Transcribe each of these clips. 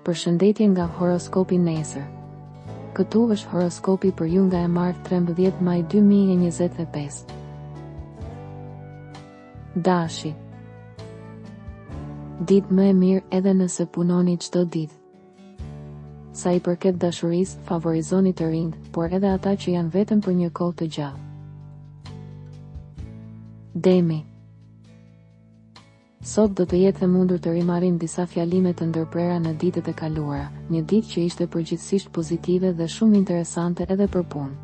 Përshëndetje nga horoskopi nesër. Këtu është horoskopi për ju nga e martë 13 maj 2025. Dashi. Ditë më e mirë edhe nëse punoni çdo ditë. Sa i përket dashurisë, favorizoni të rinjt, por edhe ata që janë vetëm për një kohë të gjallë. Demi. Sot do të jetë e mundur të rimarrin disa fjalime të ndërprera në ditët e kaluara, një ditë që ishte përgjithsisht pozitive dhe shumë interesante edhe për punë.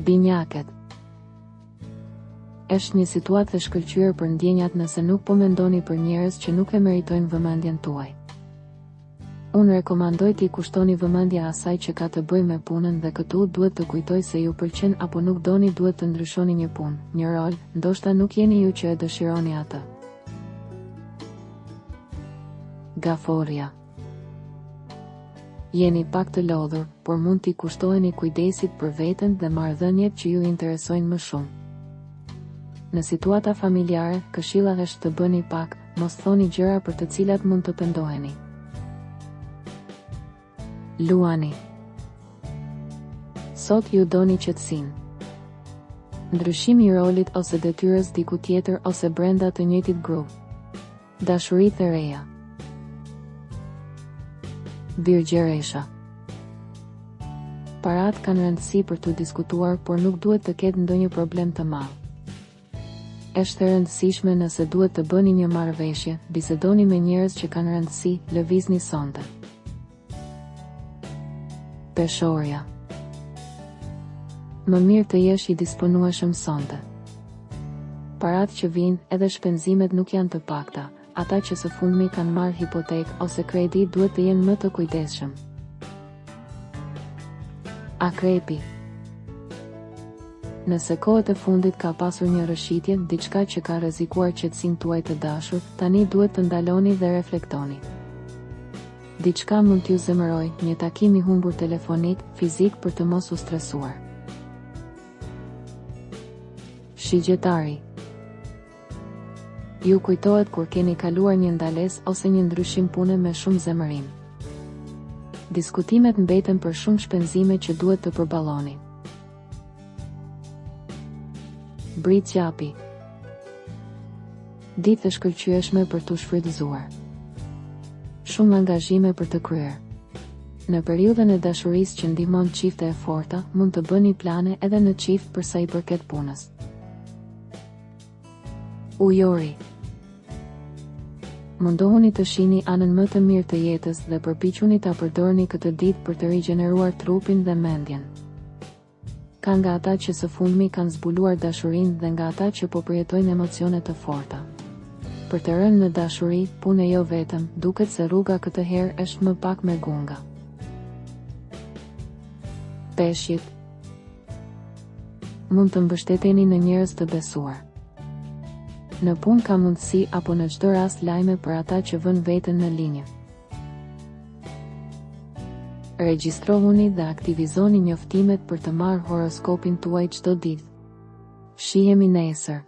Binjakët. Është një situatë e shkëlqyer për ndjenjat nëse nuk po mendoni për njerëz që nuk e meritojnë vëmendjen tuaj. Unë rekomandoj t'i kushtoni vëmendja asaj që ka të bëjë me punën dhe këtu duhet të kujtoj se ju pëlqen apo nuk doni duhet të ndryshoni një punë, një rol, ndoshta nuk jeni ju që e dëshironi atë. Gaforja. Jeni pak të lodhur, por mund t'i kushtoheni kujdesit për veten dhe marrëdhëniet që ju interesojnë më shumë. Në situata familjare, këshilla është të bëni pak, mos thoni gjëra për të cilat mund të pendoheni. Luani. Sot ju doni qetësinë. Ndryshimi i rolit ose detyrës diku tjetër ose brenda të njëjtit grup. Dashuritë e reja. Birgjeresha. Parat kanë rëndësi për të diskutuar, por nuk duhet të ketë ndonjë problem të madh. Është e rëndësishme nëse duhet të bëni një marrëveshje, bisedoni me njerëz që kanë rëndësi, lëvizni sonte. Peshorja. Më mirë të jesh i disponueshëm sonte. Parat që vinë, edhe shpenzimet nuk janë të pakta, ata që së fundmi kanë marrë hipotekë ose kredi duhet të jenë më të kujdesshëm. Akrepi. Nëse kohët e fundit ka pasur një rrëshitje, diçka që ka rrezikuar qetësinë tuaj të dashur, tani duhet të ndaloni dhe reflektoni. Diçka mund t'ju zemëroj, një takim i humbur telefonik, fizik për të mos u stresuar. Shigjetari. Ju kujtohet kur keni kaluar një ndalesë ose një ndryshim pune me shumë zemërim. Diskutimet mbeten për shumë shpenzime që duhet të përballoni. Britsjapi. Ditë e shkëlqyeshme për t'u shfrytëzuar. Shumë angazhime për të kryer. Në periudhën e dashurisë që ndihmon çifte e forta, mund të bëni plane edhe në çift për sa i përket punës. Ujori. Mundohuni të shihni anën më të mirë të jetës dhe përpiquni ta përdorni këtë ditë për të rigjeneruar trupin dhe mendjen. Ka nga ata që së fundmi kanë zbuluar dashurinë dhe nga ata që po përjetojnë emocione të forta. Për të rënë në dashuri, punë jo vetëm, duket se rruga këtë herë është më pak me gunga. Peshqit. Mund të mbështeteni në njerëz të besuar. Në punë ka mundësi apo në çdo rast lajme për ata që vënë veten në linjë. Regjistrohuni dhe aktivizoni njoftimet për të marrë horoskopin tuaj çdo ditë. Shihemi nesër.